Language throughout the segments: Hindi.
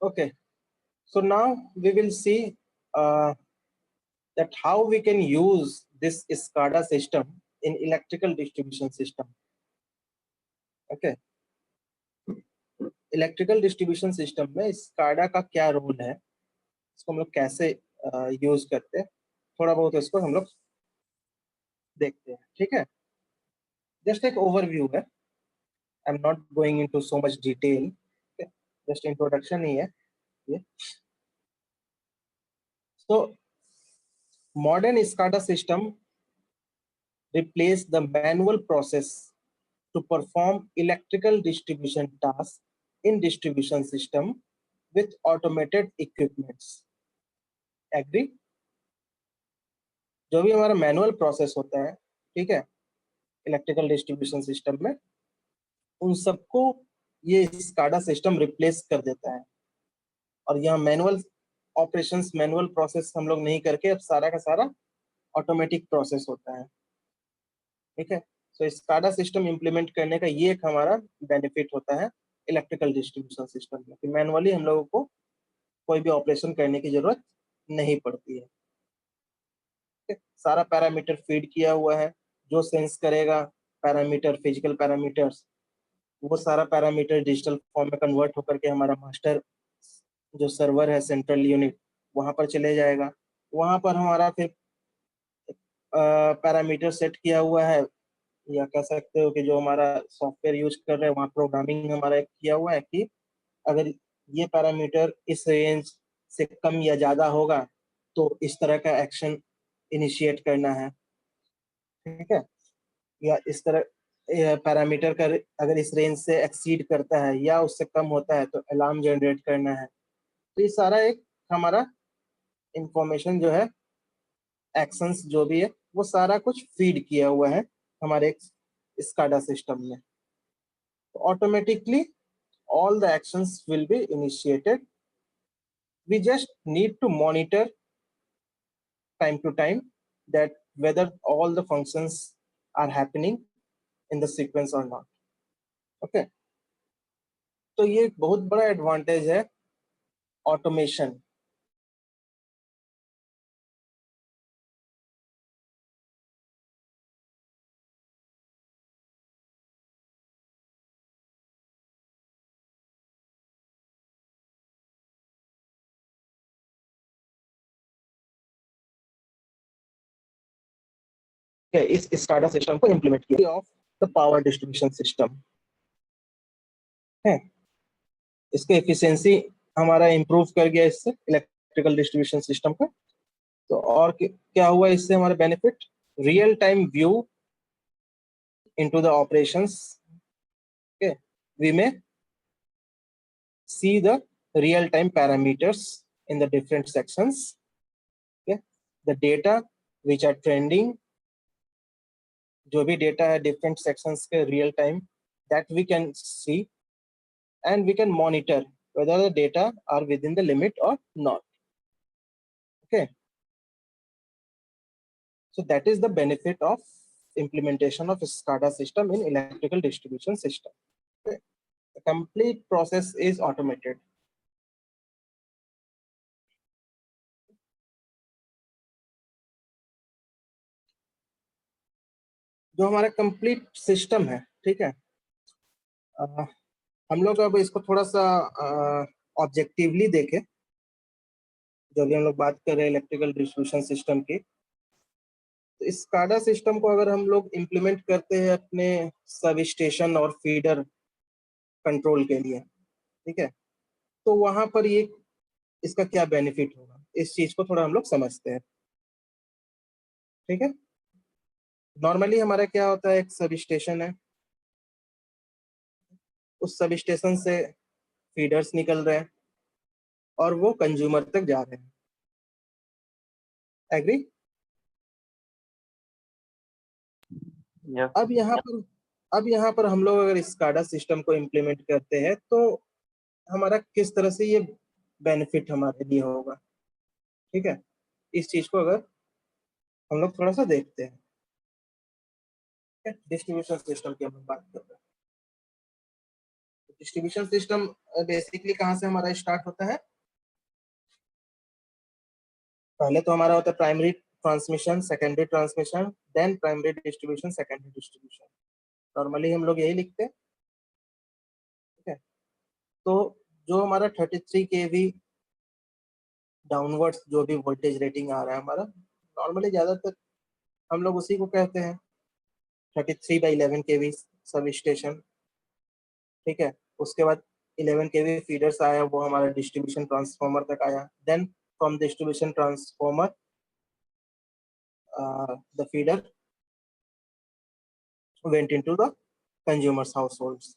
Okay, so now we will see that how we can use this SCADA system in electrical distribution system. Okay, electrical distribution system में SCADA का क्या रोल है, इसको हम लोग कैसे यूज करते हैं, थोड़ा बहुत इसको हम लोग देखते हैं. ठीक है, जस्ट एक ओवरव्यू है. I am not going into so much detail, just introduction ही है ये. So modern SCADA system replace the manual process to perform electrical distribution tasks in distribution system with automated equipments. Agree? जो भी हमारा मैनुअल प्रोसेस होता है, ठीक है, इलेक्ट्रिकल डिस्ट्रीब्यूशन सिस्टम में, उन सबको ये SCADA सिस्टम रिप्लेस कर देता है. और यहाँ मैनुअल ऑपरेशंस, मैनुअल प्रोसेस हम लोग नहीं करके अब सारा का सारा ऑटोमेटिक प्रोसेस होता है. ठीक है, तो SCADA सिस्टम इंप्लीमेंट करने का ये एक हमारा बेनिफिट होता है इलेक्ट्रिकल डिस्ट्रीब्यूशन सिस्टम में कि मैनुअली हम लोगों को कोई भी ऑपरेशन करने की जरूरत नहीं पड़ती है. सारा पैरामीटर फीड किया हुआ है, जो सेंस करेगा पैरामीटर, फिजिकल पैरामीटर्स, वो सारा पैरामीटर डिजिटल फॉर्म में कन्वर्ट होकर के हमारा मास्टर जो सर्वर है, सेंट्रल यूनिट, वहां पर चले जाएगा. वहां पर हमारा फिर पैरामीटर सेट किया हुआ है, या कह सकते हो कि जो हमारा सॉफ्टवेयर यूज कर रहे हैं वहाँ प्रोग्रामिंग हमारा किया हुआ है कि अगर ये पैरामीटर इस रेंज से कम या ज्यादा होगा तो इस तरह का एक्शन इनिशिएट करना है. ठीक है, या इस तरह पैरामीटर का अगर इस रेंज से एक्सीड करता है या उससे कम होता है तो अलार्म जनरेट करना है. तो ये सारा एक हमारा इंफॉर्मेशन जो है, एक्शंस जो भी है, वो सारा कुछ फीड किया हुआ है हमारे एक SCADA सिस्टम में. Automatically all the actions will be initiated. We just need to monitor time to time that whether all the functions are happening in the sequence or not. Okay, तो ये एक बहुत बड़ा एडवांटेज है ऑटोमेशन. इस SCADA सिस्टम को इंप्लीमेंट किया of the power distribution system है. इसके एफिशिएंसी हमारा इंप्रूव कर गया इससे इलेक्ट्रिकल डिस्ट्रीब्यूशन सिस्टम का. तो और क्या हुआ इससे हमारा benefit, real time view into the operations. Okay, we may see the real time parameters in the different sections. Okay, the data which are trending, जो भी data है different sections के real time, that we can see and we can monitor whether the data are within the limit or not. Okay, so that is the benefit of implementation of SCADA system in electrical distribution system. Okay, the complete process is automated. जो हमारा कंप्लीट सिस्टम है, ठीक है, हम लोग अब इसको थोड़ा सा ऑब्जेक्टिवली देखें. जो भी हम लोग बात कर रहे हैं इलेक्ट्रिकल डिस्ट्रीब्यूशन सिस्टम की, तो इस SCADA सिस्टम को अगर हम लोग इम्प्लीमेंट करते हैं अपने सब स्टेशन और फीडर कंट्रोल के लिए, ठीक है, तो वहां पर ये इसका क्या बेनिफिट होगा, इस चीज को थोड़ा हम लोग समझते हैं. ठीक है, नॉर्मली हमारा क्या होता है, एक सब स्टेशन है, उस सब स्टेशन से फीडर्स निकल रहे हैं और वो कंज्यूमर तक जा रहे हैं. एग्री? अब यहाँ पर हम लोग अगर SCADA सिस्टम को इम्प्लीमेंट करते हैं तो हमारा किस तरह से ये बेनिफिट हमारे लिए होगा. ठीक है, इस चीज को अगर हम लोग थोड़ा सा देखते हैं. डिस्ट्रीब्यूशन सिस्टम की हम बात कर रहे हैं, डिस्ट्रीब्यूशन सिस्टम बेसिकली कहाँ से हमारा स्टार्ट होता है? पहले तो हमारा होता है primary transmission, secondary transmission, then primary distribution, secondary distribution. Normally हम लोग यही लिखते हैं। ठीक है, तो जो हमारा 33 केवी डाउनवर्ड्स जो भी वोल्टेज रेटिंग आ रहा है हमारा, नॉर्मली ज्यादातर हम लोग उसी को कहते हैं 33/11 केवी सब स्टेशन। ठीक है, उसके बाद 11 केवी फीडर्स आया, वो हमारा डिस्ट्रीब्यूशन ट्रांसफार्मर तक आया। Then from distribution transformer the feeder went into the consumers households।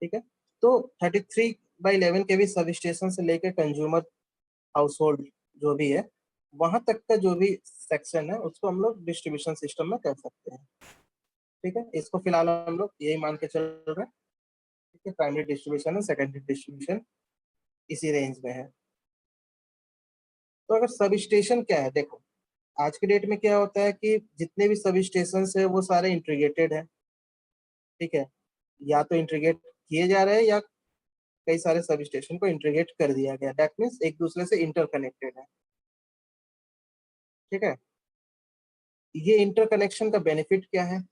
ठीक है, तो 33/11 के भी सब स्टेशन से लेकर कंज्यूमर हाउस होल्ड जो भी है, वहां तक का जो भी सेक्शन है उसको हम लोग डिस्ट्रीब्यूशन सिस्टम में कर सकते हैं। ठीक है, इसको फिलहाल हम लोग यही मान के चल रहे हैं। ठीक है, प्राइमरी डिस्ट्रीब्यूशन है, सेकेंडरी डिस्ट्रीब्यूशन इसी रेंज में है। तो अगर सब स्टेशन क्या है, देखो आज के डेट में क्या होता है कि जितने भी सब स्टेशन है वो सारे इंटीग्रेटेड है। ठीक है, या तो इंटीग्रेट किए जा रहे हैं या कई सारे सब स्टेशन को इंटीग्रेट कर दिया गया, दैट मीन्स एक दूसरे से इंटरकनेक्टेड है। ठीक है, ये इंटरकनेक्शन का बेनिफिट क्या है?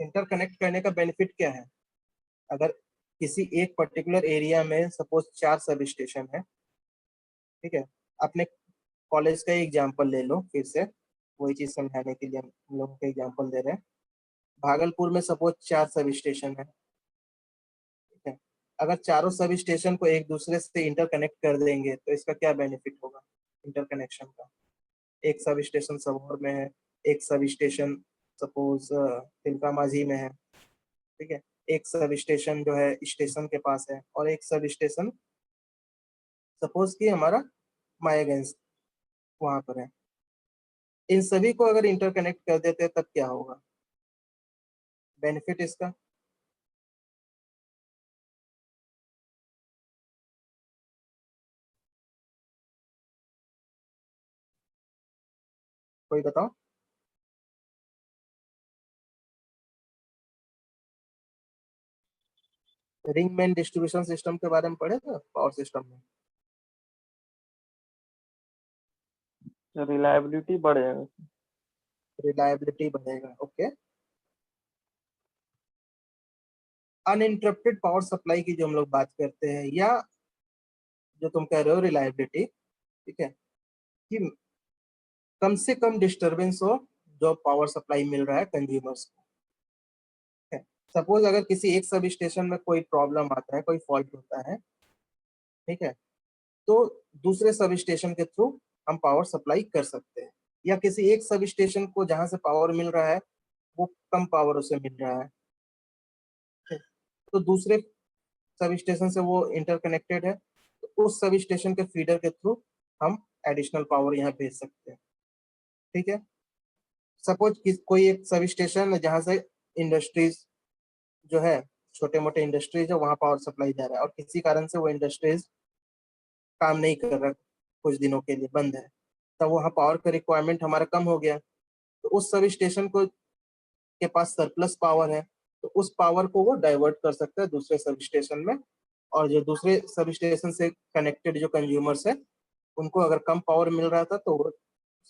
इंटरकनेक्ट करने का बेनिफिट क्या है? अगर किसी एक पर्टिकुलर एरिया में सपोज 4 सब स्टेशन है, ठीक है, अपने कॉलेज का एग्जांपल ले लो, फिर से वही चीज समझाने के लिए हम लोग का एग्जांपल दे रहे हैं। भागलपुर में सपोज 4 सब स्टेशन है। ठीक है, अगर चारों सब स्टेशन को एक दूसरे से इंटरकनेक्ट कर देंगे तो इसका क्या बेनिफिट होगा इंटरकनेक्शन का? एक सब स्टेशन सबौर में है, एक सब स्टेशन सपोज तिलका माझी में है। ठीक है, एक सब स्टेशन जो है स्टेशन के पास है, और एक सब स्टेशन सपोज कि हमारा मायागंज वहां पर है। इन सभी को अगर इंटरकनेक्ट कर देते हैं तब क्या होगा बेनिफिट इसका? कोई बताओ। रिंग मेन डिस्ट्रीब्यूशन सिस्टम के बारे में पढ़े थे पावर सिस्टम में? रिलायबिलिटी बढ़ जाएगा। रिलायबिलिटी बढ़ेगा, ओके। अनइंटरप्टेड पावर सप्लाई की जो हम लोग बात करते हैं, या जो तुम कह रहे हो रिलायबिलिटी, ठीक है, कि कम से कम डिस्टरबेंस हो जो पावर सप्लाई मिल रहा है कंज्यूमर्स को। सपोज अगर किसी एक सब स्टेशन में कोई प्रॉब्लम आता है, कोई फॉल्ट होता है, ठीक है, तो दूसरे सब स्टेशन के थ्रू हम पावर सप्लाई कर सकते हैं। या किसी एक सब स्टेशन को जहां से पावर मिल रहा है वो कम पावर उसे मिल रहा है, तो दूसरे सब स्टेशन से वो इंटरकनेक्टेड है, तो उस सब स्टेशन के फीडर के थ्रू हम एडिशनल पावर यहाँ भेज सकते हैं। ठीक है, सपोज कोई एक सब स्टेशन है जहाँ से इंडस्ट्रीज जो है, छोटे मोटे इंडस्ट्रीज है, वहां पावर सप्लाई जा रहा है और किसी कारण से वो इंडस्ट्रीज काम नहीं कर रहा, कुछ दिनों के लिए बंद है, तब वहाँ पावर का रिक्वायरमेंट हमारा कम हो गया, तो उस सब स्टेशन को के पास सरप्लस पावर है, तो उस पावर को वो डाइवर्ट कर सकता है दूसरे सब स्टेशन में। और जो दूसरे सब स्टेशन से कनेक्टेड जो कंज्यूमर्स है, उनको अगर कम पावर मिल रहा था तो वो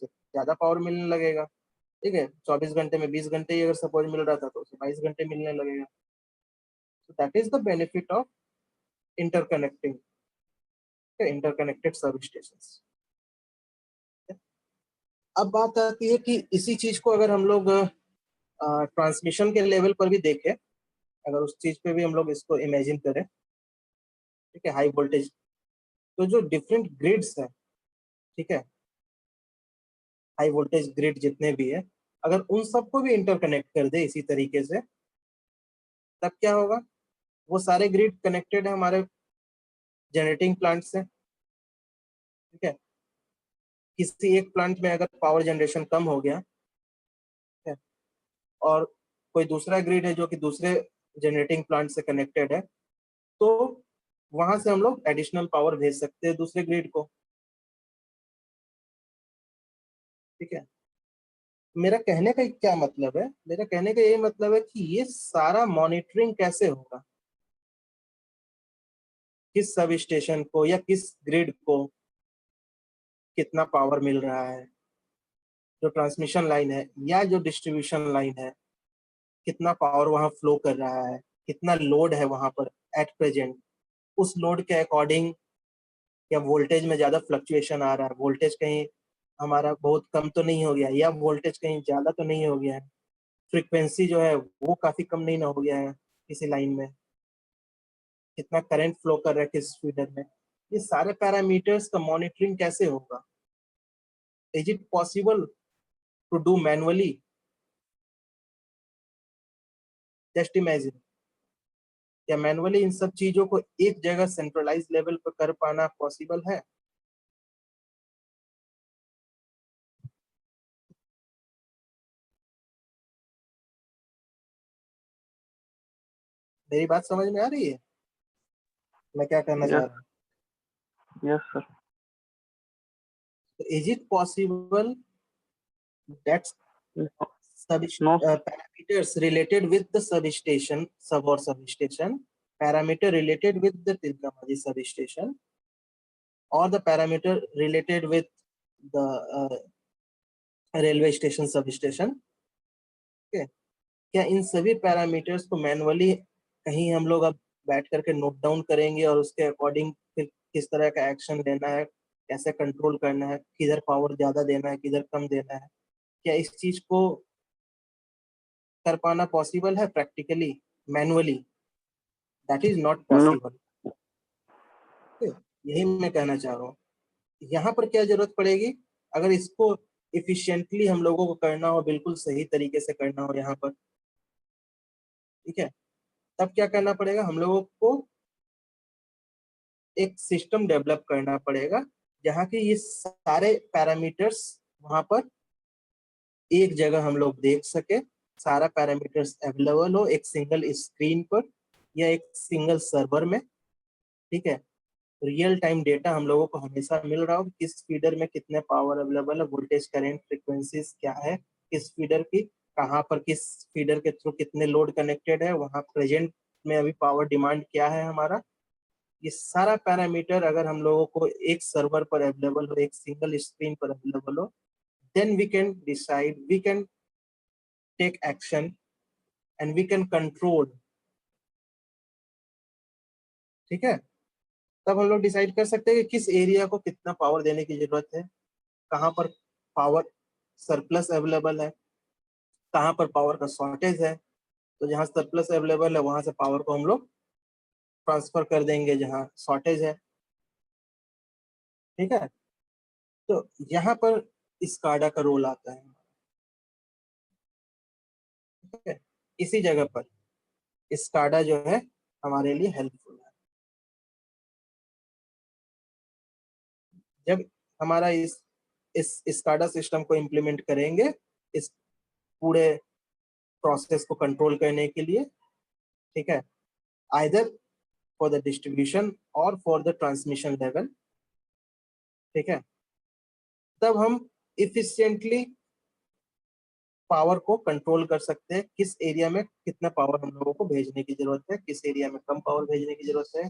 ज्यादा पावर मिलने लगेगा। ठीक है, 24 घंटे में 20 घंटे ही अगर सपोज मिल रहा था तो उसे 22 घंटे मिलने लगेगा। So that is the benefit of interconnecting, interconnected substations। अब बात आती है कि इसी चीज को अगर हम लोग ट्रांसमिशन के लेवल पर भी देखें, अगर उस चीज पे भी हम लोग इसको इमेजिन करें, ठीक है, हाई वोल्टेज, तो जो डिफरेंट ग्रिड्स हैं, ठीक है, हाई वोल्टेज ग्रिड जितने भी है, अगर उन सबको भी इंटरकनेक्ट कर दे इसी तरीके से, तब क्या होगा? वो सारे ग्रिड कनेक्टेड है हमारे जनरेटिंग प्लांट से। ठीक है, किसी एक प्लांट में अगर पावर जनरेशन कम हो गया, ठीक है, और कोई दूसरा ग्रिड है जो कि दूसरे जनरेटिंग प्लांट से कनेक्टेड है, तो वहां से हम लोग एडिशनल पावर भेज सकते हैं दूसरे ग्रिड को। ठीक है, मेरा कहने का क्या मतलब है, मेरा कहने का ये मतलब है कि ये सारा मॉनिटरिंग कैसे होगा, किस सब स्टेशन को या किस ग्रिड को कितना पावर मिल रहा है, जो ट्रांसमिशन लाइन है या जो डिस्ट्रीब्यूशन लाइन है, कितना पावर वहां फ्लो कर रहा है, कितना लोड है वहां पर एट प्रेजेंट, उस लोड के अकॉर्डिंग या वोल्टेज में ज्यादा फ्लक्चुएशन आ रहा है, वोल्टेज कहीं हमारा बहुत कम तो नहीं हो गया या वोल्टेज कहीं ज्यादा तो नहीं हो गया है, फ्रीक्वेंसी जो है वो काफी कम नहीं ना हो गया है किसी लाइन में, कितना करंट फ्लो कर रहा है किस फीडर में, ये सारे पैरामीटर्स का मॉनिटरिंग कैसे होगा? Is it possible to do manually? Just imagine, क्या मैनुअली इन सब चीजों को एक जगह सेंट्रलाइज लेवल पर कर पाना पॉसिबल है? मेरी बात समझ में आ रही है मैं क्या कहना चाह यस, रहा हूँ? Yes sir. Is it possible that sub no sir. parameters related with the substation, sub or substation, parameter related with the Tilkamaji substation, or the parameter related with the railway station substation? Okay. क्या इन सभी पैरामीटर्स को मैनुअली कहीं हम लोग अब बैठ करके नोट डाउन करेंगे और उसके अकॉर्डिंग फिर किस तरह का एक्शन लेना है, कैसे कंट्रोल करना है, किधर पावर ज्यादा देना है किधर कम देना है, क्या इस चीज को कर पाना पॉसिबल है practically manually? That is not know. Possible. यही मैं कहना चाह रहा हूँ। यहाँ पर क्या जरूरत पड़ेगी, अगर इसको इफिशिएंटली हम लोगों को करना हो, बिल्कुल सही तरीके से करना हो यहाँ पर, ठीक है, तब क्या करना पड़ेगा, हम लोगों को एक सिस्टम डेवलप करना पड़ेगा जहाँ की ये सारे पैरामीटर्स वहां पर एक जगह हम लोग देख सके, सारा पैरामीटर्स अवेलेबल हो एक सिंगल स्क्रीन पर या एक सिंगल सर्वर में, ठीक है, रियल टाइम डेटा हम लोगों को हमेशा मिल रहा हो, किस फीडर में कितने पावर अवेलेबल है, वोल्टेज करंट फ्रीक्वेंसीज क्या है, किस फीडर की कहाँ पर, किस फीडर के थ्रू कितने लोड कनेक्टेड है, वहाँ प्रेजेंट में अभी पावर डिमांड क्या है हमारा, ये सारा पैरामीटर अगर हम लोगों को एक सर्वर पर अवेलेबल हो, एक सिंगल स्क्रीन पर अवेलेबल हो, then we can decide, we can take action and we can control, ठीक है, तब हम लोग डिसाइड कर सकते हैं कि किस एरिया को कितना पावर देने की जरूरत है, कहाँ पर पावर सरप्लस अवेलेबल है, कहाँ पर पावर का शॉर्टेज है, तो जहाँ सरप्लस अवेलेबल है वहां से पावर को हम लोग ट्रांसफर कर देंगे जहाँ शॉर्टेज है, ठीक है, तो यहाँ पर स्काडा का रोल आता है, ठीक है, इसी जगह पर स्काडा जो है हमारे लिए हेल्पफुल है। जब हमारा इस स्काडा सिस्टम को इम्प्लीमेंट करेंगे इस पूरे प्रोसेस को कंट्रोल करने के लिए, ठीक है, आइदर फॉर द डिस्ट्रीब्यूशन और फॉर द ट्रांसमिशन लेवल, ठीक है, तब हम इफिशिएंटली पावर को कंट्रोल कर सकते हैं, किस एरिया में कितना पावर हम लोगों को भेजने की जरूरत है, किस एरिया में कम पावर भेजने की जरूरत है,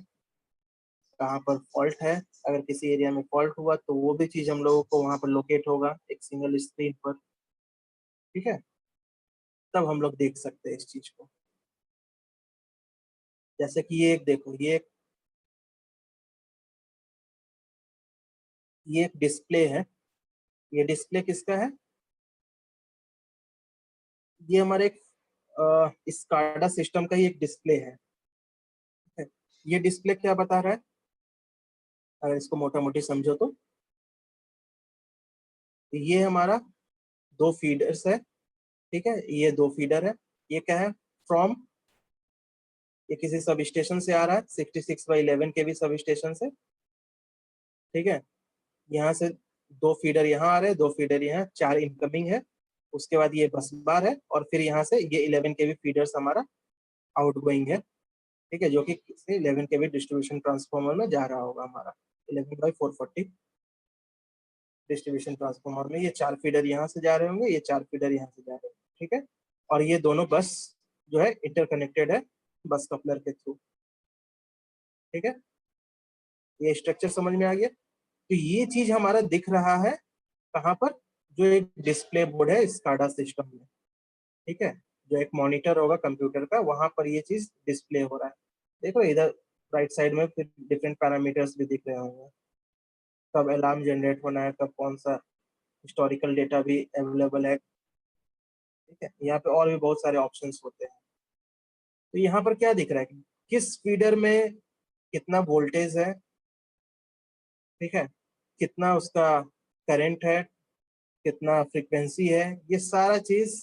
कहाँ पर फॉल्ट है, अगर किसी एरिया में फॉल्ट हुआ तो वो भी चीज हम लोगों को वहां पर लोकेट होगा एक सिंगल स्क्रीन पर, ठीक है, तब हम लोग देख सकते हैं इस चीज को। जैसे कि ये एक देखो, ये एक डिस्प्ले है, ये डिस्प्ले किसका है, ये हमारे एक स्काडा सिस्टम का ही एक डिस्प्ले है, ठीक है? ये डिस्प्ले क्या बता रहा है, अगर इसको मोटा मोटी समझो तो ये हमारा दो फीडर्स है, ठीक है, ये दो फीडर है, ये क्या है, फ्रॉम, ये किसी सब स्टेशन से आ रहा है 66/11 के भी सब स्टेशन से, ठीक है, यहाँ से दो फीडर यहाँ आ रहे हैं, दो फीडर यहाँ, चार इनकमिंग है, उसके बाद ये बस बार है और फिर यहाँ से ये 11 के भी फीडर्स हमारा आउट गोइंग है, ठीक है, जो कि 11 के भी डिस्ट्रीब्यूशन ट्रांसफॉर्मर में जा रहा होगा हमारा 11/440, डिस्ट्रीब्यूशन ट्रांसफार्मर में ये 4 फीडर यहाँ से जा रहे होंगे, ये 4 फीडर यहाँ से जा रहे होंगे, ठीक है। और ये दोनों बस जो है इंटरकनेक्टेड है बस कपलर के थ्रू, ठीक है। ये स्ट्रक्चर समझ में आ गया। तो ये चीज हमारा दिख रहा है कहाँ पर, जो एक डिस्प्ले बोर्ड है स्काडा सिस्टम में, ठीक है। जो एक मॉनिटर होगा कंप्यूटर का, वहां पर ये चीज डिस्प्ले हो रहा है। देखो इधर राइट साइड में फिर डिफरेंट पैरामीटर्स भी दिख रहे होंगे, कब अलार्म जनरेट होना है, कब कौन सा हिस्टोरिकल डेटा भी अवेलेबल है, ठीक है। यहाँ पे और भी बहुत सारे ऑप्शंस होते हैं। तो यहाँ पर क्या दिख रहा है, किस फीडर में कितना वोल्टेज है, ठीक है, कितना उसका करंट है, कितना फ्रीक्वेंसी है, ये सारा चीज,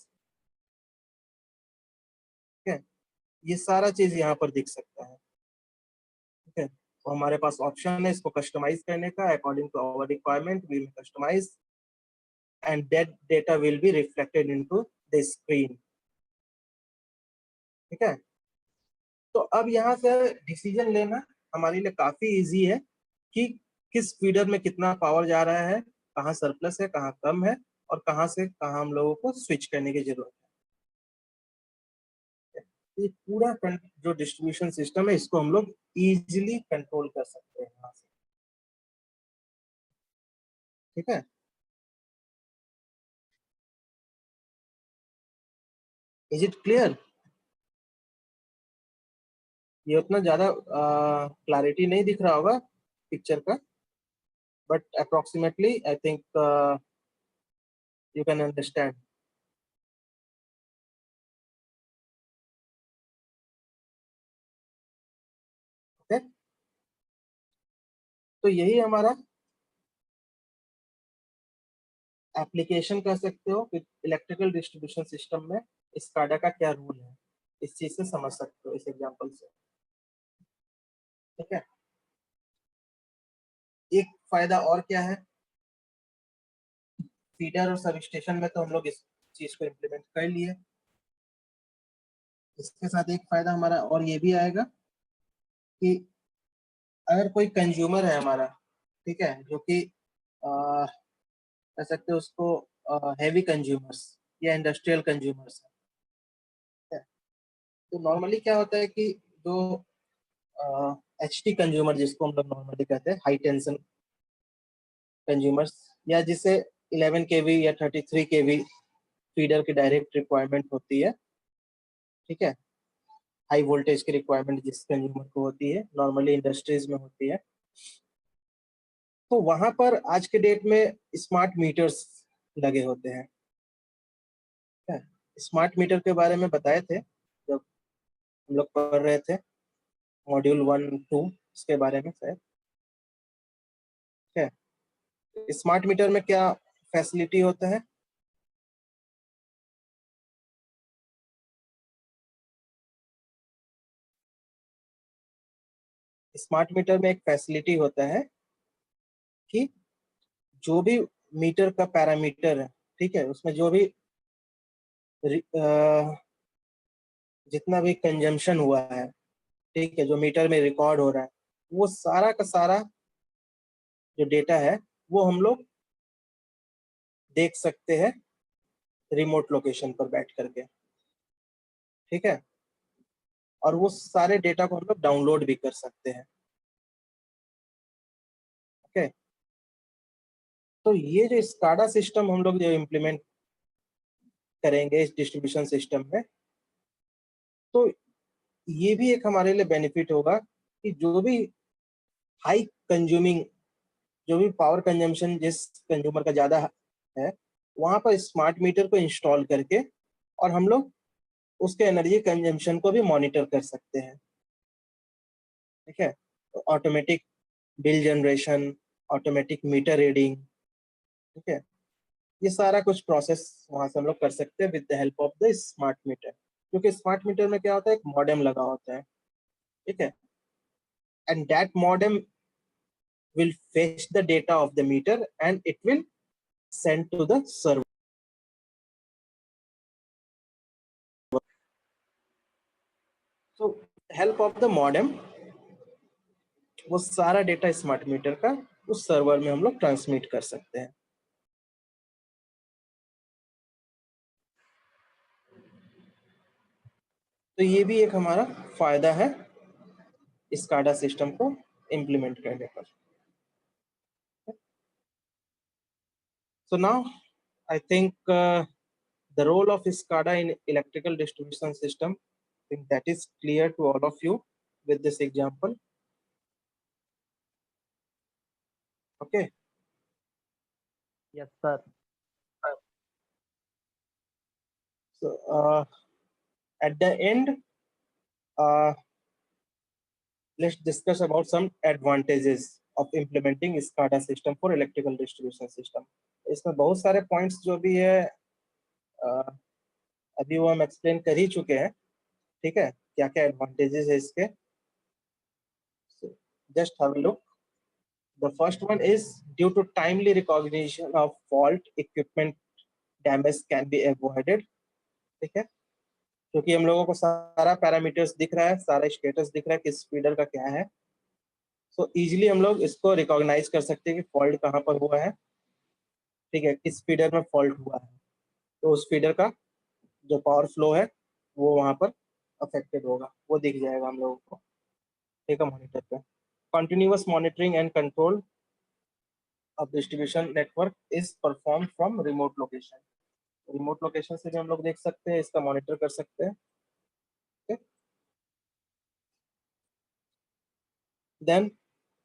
ठीक है, ये सारा चीज यहाँ पर दिख सकता है, ठीक है। तो हमारे पास ऑप्शन है इसको कस्टमाइज करने का, according to our requirement we will customize and that data will be reflected into the screen, ठीक है। तो अब यहाँ से डिसीजन लेना हमारे लिए काफी इजी है कि किस फीडर में कितना पावर जा रहा है, कहाँ सरप्लस है, कहाँ कम है, और कहाँ से कहाँ हम लोगों को स्विच करने की जरूरत है। ये पूरा जो डिस्ट्रीब्यूशन सिस्टम है इसको हम लोग इजीली कंट्रोल कर सकते हैं यहाँ से, ठीक है। Is it clear? ये उतना ज्यादा क्लैरिटी नहीं दिख रहा होगा पिक्चर का, but approximately I think you can understand, okay. तो यही हमारा एप्लीकेशन कह सकते हो कि इलेक्ट्रिकल डिस्ट्रीब्यूशन सिस्टम में स्काडा का क्या रोल है, इस चीज से समझ सकते हो इस एग्जांपल से, ठीक है। एक फायदा और क्या है, फीडर और सब स्टेशन में तो हम लोग इस चीज को इम्प्लीमेंट कर लिए, इसके साथ एक फायदा हमारा और ये भी आएगा कि अगर कोई कंज्यूमर है हमारा, ठीक है, जो कि कह सकते हो उसको हैवी कंज्यूमर्स या इंडस्ट्रियल कंज्यूमर्स है, तो नॉर्मली क्या होता है कि जो एच टी कंज्यूमर जिसको हम लोग नॉर्मली कहते हैं हाई टेंशन कंज्यूमर्स, या जिसे 11 केवी या 33 केवी फीडर की डायरेक्ट रिक्वायरमेंट होती है, ठीक है, हाई वोल्टेज की रिक्वायरमेंट जिस कंज्यूमर को होती है, नॉर्मली इंडस्ट्रीज में होती है, तो वहां पर आज के डेट में स्मार्ट मीटर्स लगे होते हैं, ठीक है। स्मार्ट मीटर के बारे में बताए थे जब हम लोग पढ़ रहे थे मॉड्यूल 1-2 इसके बारे में शायद, ठीक है। स्मार्ट मीटर में क्या फैसिलिटी होता है, स्मार्ट मीटर में एक फैसिलिटी होता है कि जो भी मीटर का पैरामीटर है, ठीक है, उसमें जो भी जितना भी कंजम्पशन हुआ है, ठीक है, जो मीटर में रिकॉर्ड हो रहा है, वो सारा का सारा जो डेटा है वो हम लोग देख सकते हैं रिमोट लोकेशन पर बैठ करके, ठीक है। और वो सारे डेटा को हम लोग डाउनलोड भी कर सकते हैं, ओके। तो ये जो स्काडा सिस्टम हम लोग जो इम्प्लीमेंट करेंगे इस डिस्ट्रीब्यूशन सिस्टम में, तो ये भी एक हमारे लिए बेनिफिट होगा कि जो भी हाई कंज्यूमिंग, जो भी पावर कंजम्पशन जिस कंज्यूमर का ज्यादा है, वहां पर स्मार्ट मीटर को इंस्टॉल करके और हम लोग उसके एनर्जी कंजम्पशन को भी मॉनिटर कर सकते हैं, ठीक है। तो automatic bill generation, automatic meter reading, ठीक है, ये सारा कुछ प्रोसेस वहां से हम लोग कर सकते हैं with the help of the smart meter, क्योंकि स्मार्ट मीटर में क्या होता है, एक मॉडेम लगा होता है, ठीक है, and that modem will fetch the data of the meter and it will send to the server. So help of the modem, वो सारा डेटा स्मार्ट मीटर का उस सर्वर में हम लोग ट्रांसमिट कर सकते हैं, तो ये भी एक हमारा फायदा है SCADA सिस्टम को इम्प्लीमेंट करने पर. So now I think the role of SCADA in electrical distribution system, I think that is clear to all of you with this example. Okay. Yes, sir. So at the end, let's discuss about some advantages of implementing SCADA system for electrical distribution system. इसमें बहुत सारे points जो भी है अभी वो हम explain कर ही चुके हैं, ठीक है, क्या क्या advantages है इसके. So just have a look. The first one is due to timely recognition of fault, equipment damage can be avoided. ठीक है, क्योंकि हम लोगों को सारा पैरामीटर्स दिख रहा है, सारा स्टेटस दिख रहा है कि स्पीडर का क्या है. सो इजीली हम लोग इसको रिकॉग्नाइज कर सकते हैं कि फॉल्ट कहाँ पर हुआ है, ठीक है, किस फीडर में फॉल्ट हुआ है. तो उस फीडर का जो पावर फ्लो है वो वहां पर अफेक्टेड होगा, वो दिख जाएगा हम लोगों को, ठीक है, मॉनिटर पे. Continuous monitoring and control of distribution network is perform from remote location. Remote location से भी हम लोग देख सकते हैं, इसका मॉनिटर कर सकते हैं. Then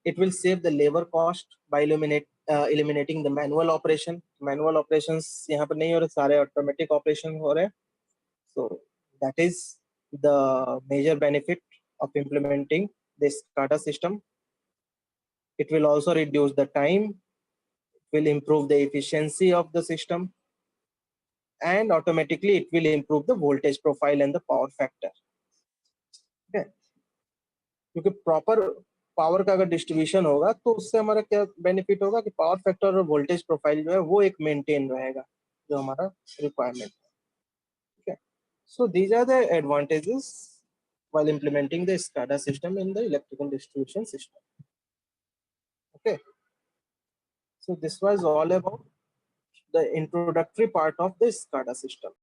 it will save the labor cost by eliminating the manual operation. Manual operations यहाँ पर नहीं हो रहे, सारे automatic operation हो रहे. So that is the major benefit of implementing this SCADA system. It will also reduce the time, it will improve the efficiency of the system, and automatically it will improve the voltage profile and the power factor. Okay, क्योंकि प्रॉपर पावर का अगर डिस्ट्रीब्यूशन होगा तो उससे हमारा क्या बेनिफिट होगा कि पावर फैक्टर और वोल्टेज प्रोफाइल जो है वो एक मेंटेन रहेगा, जो हमारा रिक्वायरमेंट है. ठीक है, so these are the advantages while implementing the SCADA system in the electrical distribution system. Okay, so this was all about the introductory part of the SCADA system.